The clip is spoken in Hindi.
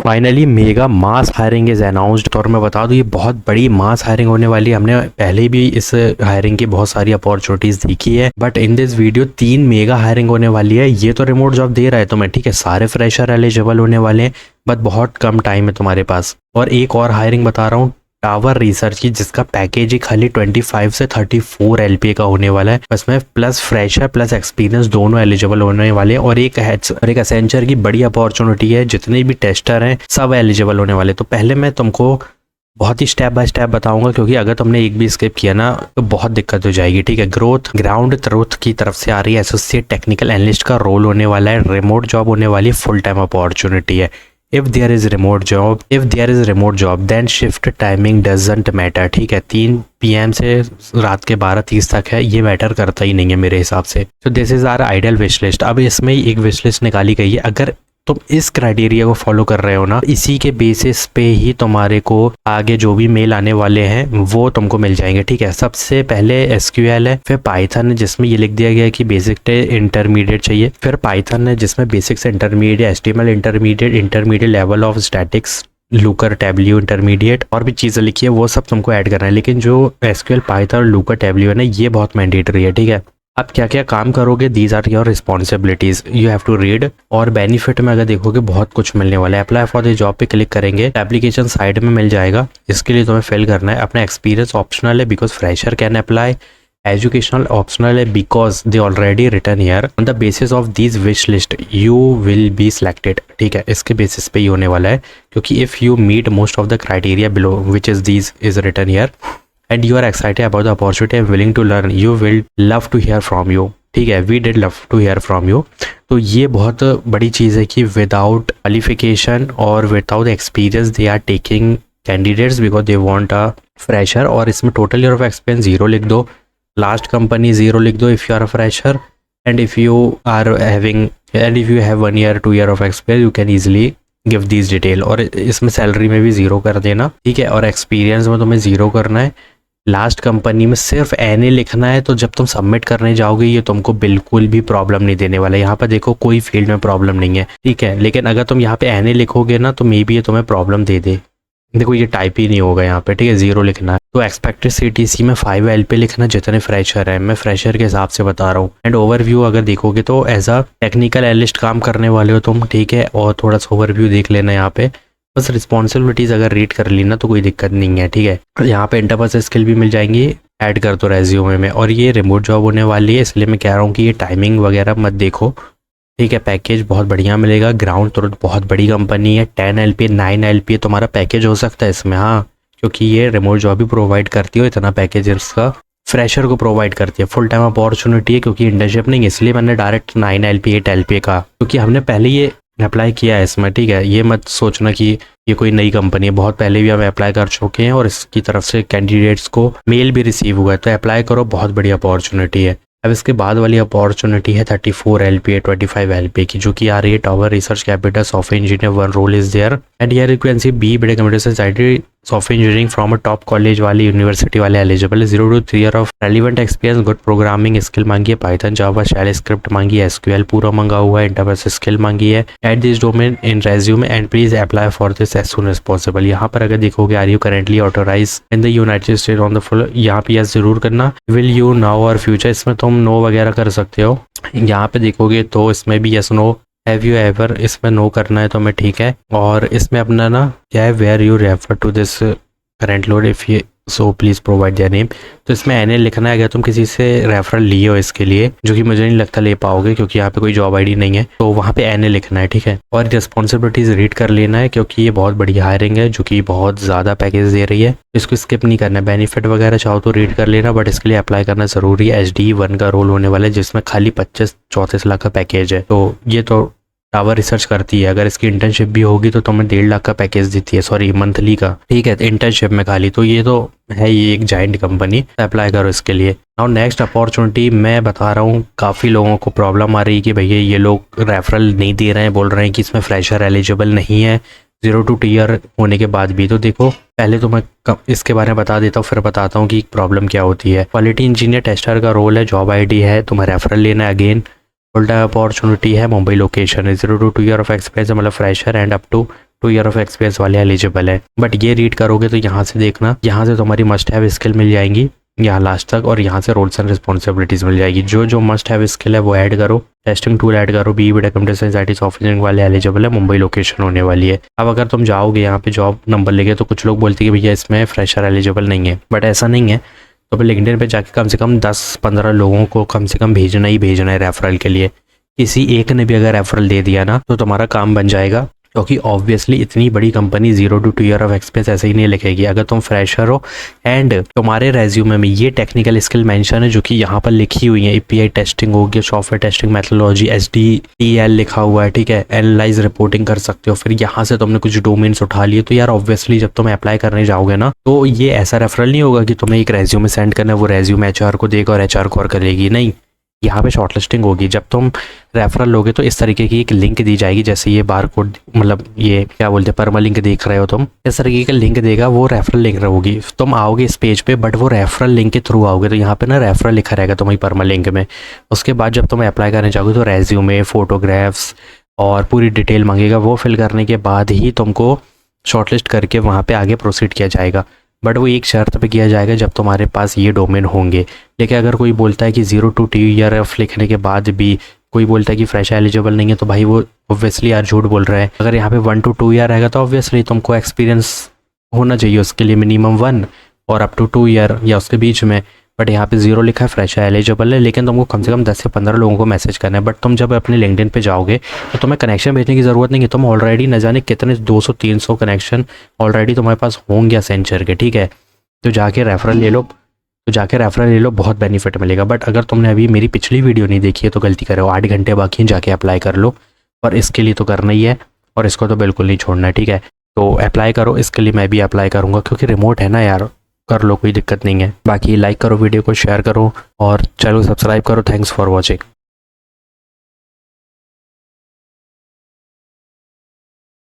Finally mega mass hiring is announced. और मैं बता दूं ये बहुत बड़ी मास हायरिंग होने वाली है। हमने पहले भी इस हायरिंग की बहुत सारी अपॉर्चुनिटीज देखी है, but in this video 3 mega hiring होने वाली है। ये तो रिमोट जॉब दे रहा है तुम्हें, ठीक है, सारे फ्रेशर एलिजिबल होने वाले हैं, बट बहुत कम टाइम है तुम्हारे पास। और एक और हायरिंग बता रहा हूँ टावर रिसर्च की, जिसका पैकेज ही खाली 25 से 34 LPA का होने वाला है। उसमें प्लस फ्रेशर प्लस एक्सपीरियंस दोनों एलिजिबल होने वाले हैं। और एक एसेंचर की बड़ी अपॉर्चुनिटी है, जितने भी टेस्टर हैं सब एलिजिबल होने वाले। तो पहले मैं तुमको बहुत ही स्टेप बाय स्टेप बताऊंगा, क्योंकि अगर तुमने एक भी स्किप किया ना तो बहुत दिक्कत हो जाएगी, ठीक है। ग्राउंड ट्रूथ की तरफ से आ रही है, एसोसिएट टेक्निकल एनालिस्ट का रोल होने वाला है, रिमोट जॉब होने वाली, फुल टाइम अपॉर्चुनिटी है। If there is remote job, then shift timing doesn't matter, ठीक है। 3 PM से रात के 12:30 तक है, ये मैटर करता ही नहीं है मेरे हिसाब से। तो this is our ideal wish list. अब इसमें एक विश लिस्ट निकाली गई है। अगर तुम इस क्राइटेरिया को फॉलो कर रहे हो ना, इसी के बेसिस पे ही तुम्हारे को आगे जो भी मेल आने वाले हैं वो तुमको मिल जाएंगे, ठीक है। सबसे पहले SQL है, फिर पाइथन है जिसमें ये लिख दिया गया है कि बेसिक से इंटरमीडिएट चाहिए, फिर पाइथन है जिसमें बेसिक से intermediate, HTML intermediate level of statics, Lokur Tableau intermediate, और भी चीज़ें लिखी है वो सब तुमको ऐड करना है। लेकिन जो SQL पाइथन और लूकर टैब्ल्यू है ना, ये बहुत मैंडेटरी है, ठीक है। अब क्या क्या काम करोगे, these are your responsibilities, you have to read. और बेनिफिट में अगर देखोगे बहुत कुछ मिलने वाला है। अप्लाई फॉर द जॉब पे क्लिक करेंगे, एप्लीकेशन साइड में मिल जाएगा। इसके लिए तुम्हें फिल करना है। अपना एक्सपीरियंस ऑप्शनल है because fresher can apply, educational optional है because they already written here. On the basis of this wish list you will be selected, ठीक है। इसके बेसिस पे ही होने वाला है, क्योंकि if you meet most of the criteria below which is this is return here and you are excited about the opportunity and willing to learn, you will love to hear from you, ठीक है। we did love to hear from you। तो ये बहुत बड़ी चीज़ है कि विदाउट क्वालिफिकेशन और without experience they are taking candidates because they want a fresher. और इसमें टोटल ईयर ऑफ एक्सपीरियंस 0 लिख दो, लास्ट कंपनी 0 लिख दो if you are a fresher, and if you have 1 year 2 year of experience you can easily give these detail. और इसमें सैलरी में भी 0 कर देना, ठीक है। और एक्सपीरियंस में तुम्हें 0 करना है। लास्ट कंपनी में सिर्फ NA लिखना है। तो जब तुम सबमिट करने जाओगे ये तुमको बिल्कुल भी प्रॉब्लम नहीं देने वाला है। यहाँ पर देखो कोई फील्ड में प्रॉब्लम नहीं है, ठीक है। लेकिन अगर तुम यहाँ पे NA लिखोगे ना तो मे बी ये तुम्हें प्रॉब्लम दे दे। देखो ये टाइप ही नहीं होगा यहाँ पे, ठीक है, 0 लिखना है। तो एक्सपेक्टेड CTC में 5 LPA लिखना जितने फ्रेशर है, मैं फ्रेशर के हिसाब से बता रहा हूँ। एंड ओवरव्यू अगर देखोगे तो एज अ टेक्निकल एनालिस्ट काम करने वाले हो तुम, ठीक है। और थोड़ा सा ओवरव्यू देख लेना यहाँ पे, बस रिस्पॉन्सिबिलिटीज अगर रीड कर ली ना तो कोई दिक्कत नहीं है, ठीक है। यहाँ पे इंटरपर्सनल स्किल भी मिल जाएंगी, ऐड कर दो रेज्यूमे में। और ये रिमोट जॉब होने वाली है, इसलिए मैं कह रहा हूँ कि ये टाइमिंग वगैरह मत देखो, ठीक है। पैकेज बहुत बढ़िया मिलेगा, ग्राउंड तुरंत बहुत बड़ी कंपनी है, 10 LPA 9 LPA तुम्हारा पैकेज हो सकता है इसमें, हाँ, क्योंकि ये रिमोट जॉब भी प्रोवाइड करती हो, इतना पैकेज इसका फ्रेशर को प्रोवाइड करती है। फुल टाइम अपॉर्चुनिटी है, क्योंकि इंटर्नशिप नहीं है, इसलिए मैंने डायरेक्ट 9 LPA 8 LPA का, क्योंकि हमने पहले ये अप्लाई किया है इसमें, ठीक है। ये मत सोचना कि ये कोई नई कंपनी है, बहुत पहले भी हम अप्लाई कर चुके हैं और इसकी तरफ से कैंडिडेट्स को मेल भी रिसीव हुआ है। तो अप्लाई करो, बहुत बड़ी अपॉर्चुनिटी है। अब इसके बाद वाली अपॉर्चुनिटी है 34 LPA 25 LPA की, जो कि आ रही है tower research capital software engineer 1 role is there and here you can see B बड़े computer society software engineering from a top college वाली यूनिवर्सिटी वाले एलिजिबल है। 0 to 3 year of relevant experience, good programming skill मांगी है, पाइथन जावा शैल स्क्रिप्ट मांगी है, SQL पूरा मंगा हुआ है, इंटरप्राइज स्किल मांगी है। At this domain in resume and please apply for this as soon as possible. यहाँ पर अगर देखोगे are you currently authorize in the united state on the full, यहाँ पे यस जरूर करना। विल यू नाउ और फ्यूचर, इसमें तुम नो वगैरह कर सकते हो। यहाँ पे देखोगे तो इसमें भी yes no, have you ever, इसमें नो करना है तो मैं, ठीक है। और इसमें अपना ना क्या है, where you refer to this current load if ये so please provide their name. तो इसमें NA लिखना है अगर तुम किसी से रेफरल लिए हो इसके लिए, जो कि मुझे नहीं लगता ले पाओगे क्योंकि यहाँ पे कोई जॉब ID नहीं है, तो वहाँ पे NA लिखना है, ठीक है। और रिस्पॉन्सिबिलिटीज रीड कर लेना है क्योंकि ये बहुत बड़ी हायरिंग है जो कि बहुत ज़्यादा पैकेज दे रही है, इसको स्किप नहीं करना है। बेनिफिट वगैरह चाहो तो रीड कर लेना, बट इसके लिए अप्लाई करना ज़रूरी है। HD 1 का रोल होने वाला है जिसमें खाली 25-34 लाख का पैकेज है। तो ये तो टावर रिसर्च करती है, अगर इसकी इंटर्नशिप भी होगी तो तुम्हें 1.5 लाख का पैकेज देती है, सॉरी मंथली का, ठीक है, इंटर्नशिप में खाली। तो ये तो है ये एक जाइंट कंपनी, अप्लाई करो इसके लिए। नाउ नेक्स्ट अपॉर्चुनिटी मैं बता रहा हूँ, काफ़ी लोगों को प्रॉब्लम आ रही है कि भैया ये लोग रेफरल नहीं दे रहे हैं, बोल रहे हैं कि इसमें फ्रेशर एलिजिबल नहीं है 0 to 2 year होने के बाद भी। तो देखो पहले तो मैं इसके बारे में बता देता हूँ, फिर बताता हूँ कि प्रॉब्लम क्या होती है। क्वालिटी इंजीनियर टेस्टर का रोल है, जॉब ID है, तुम्हें रेफरल लेना है। अगेन फुल टाइम अपॉर्चुनिटी है, मुंबई लोकेशन है, 0 to 2 year ऑफ एक्सपीरियंस मतलब fresher and up to 2 year of experience वाले एलिजिबल है। बट ये रीड करोगे तो यहाँ से देखना, यहाँ से तुम्हारी मस्ट हैव स्किल मिल जाएंगी यहाँ लास्ट तक, और यहाँ से रोल्स एंड रिस्पॉन्सिबिलिटीज मिल जाएगी। जो जो मस्ट हैव स्किल है वो ऐड करो, टेस्टिंग टूल ऐड करो, B computer science IT software engineering वाले एलिजिबल है, मुंबई लोकेशन होने वाली है। अब अगर तुम जाओगे यहाँ पे जॉब नंबर लेके तो कुछ लोग बोलते हैं कि भैया इसमें फ्रेशर एलिजिबल नहीं है, बट ऐसा नहीं है। तो फिर लिंक्डइन पे जाके कम से कम 10-15 लोगों को कम से कम भेजना ही भेजना है रेफरल के लिए। किसी एक ने भी अगर रेफरल दे दिया ना तो तुम्हारा काम बन जाएगा, क्योंकि ऑब्वियसली इतनी बड़ी company 0 to 2 year of experience ऐसे ही नहीं लिखेगी। अगर तुम फ्रेशर हो एंड तुम्हारे रेज्यूमे में ये टेक्निकल स्किल मेंशन है जो कि यहाँ पर लिखी हुई है, API टेस्टिंग हो गया, सॉफ्टवेयर टेस्टिंग मेथोडोलॉजी, SDTL लिखा हुआ है, ठीक है, एनालाइज रिपोर्टिंग कर सकते हो, फिर यहाँ से तुमने कुछ डोमेन्स उठा लिए, तो यार ऑब्वियसली जब तुम अप्लाई करने जाओगे ना तो ये ऐसा रेफरल नहीं होगा कि तुम्हें एक रेज्यूमे सेंड करना है, वो रेज्यूमे HR को देगा और HR कॉल करेगी। नहीं, यहाँ पे शॉर्टलिस्टिंग होगी। जब तुम रेफरल लोगे तो इस तरीके की एक लिंक दी जाएगी, जैसे ये बार कोड, मतलब ये क्या बोलते हैं, परमा लिंक देख रहे हो तुम, इस तरीके का लिंक देगा, वो रेफरल लिंक होगी। तुम आओगे इस पेज पे, बट वो रेफरल लिंक के थ्रू आओगे, तो यहाँ पे ना रेफरल लिखा रहेगा तुम्हारी परमा लिंक में। उसके बाद जब तुम अप्लाई करने जाओगे तो रेज्यूमे, फोटोग्राफ्स और पूरी डिटेल मांगेगा, वो फिल करने के बाद ही तुमको शॉर्टलिस्ट करके वहाँ पे आगे प्रोसीड किया जाएगा। बट वो एक शर्त पे किया जाएगा जब तुम्हारे पास ये डोमेन होंगे। लेकिन अगर कोई बोलता है कि 0 to 2 ईयर ऑफ लिखने के बाद भी कोई बोलता है कि फ्रेश एलिजिबल नहीं है, तो भाई वो ऑब्वियसली यार झूठ बोल रहा है। अगर यहाँ पे 1 to 2 ईयर रहेगा तो ऑब्वियसली तुमको एक्सपीरियंस होना चाहिए उसके लिए मिनिमम 1 और अप टू 2 ईयर या उसके बीच में। बट यहाँ पे 0 लिखा है, फ्रेश एलिजिबल है, लेकिन तुमको कम से कम 10 से 15 लोगों को मैसेज करना है। बट तुम जब अपने लिंक्डइन पे जाओगे तो तुम्हें कनेक्शन भेजने की ज़रूरत नहीं है, तुम ऑलरेडी न जाने कितने 200-300 कनेक्शन ऑलरेडी तुम्हारे पास होंगे असेंचर के, ठीक है। तो जाके रेफरल ले लो, बहुत बेनिफिट मिलेगा। बट अगर तुमने अभी मेरी पिछली वीडियो नहीं देखी है तो गलती करो, 8 घंटे बाकी हैं, जाके अप्लाई कर लो, और इसके लिए तो करना ही है और इसको तो बिल्कुल नहीं छोड़ना है, ठीक है। तो अप्लाई करो, इसके लिए मैं भी अप्लाई करूँगा क्योंकि रिमोट है ना यार, कर लो, कोई दिक्कत नहीं है। बाकी लाइक करो, वीडियो को शेयर करो और चैनल को सब्सक्राइब करो। Thanks for watching.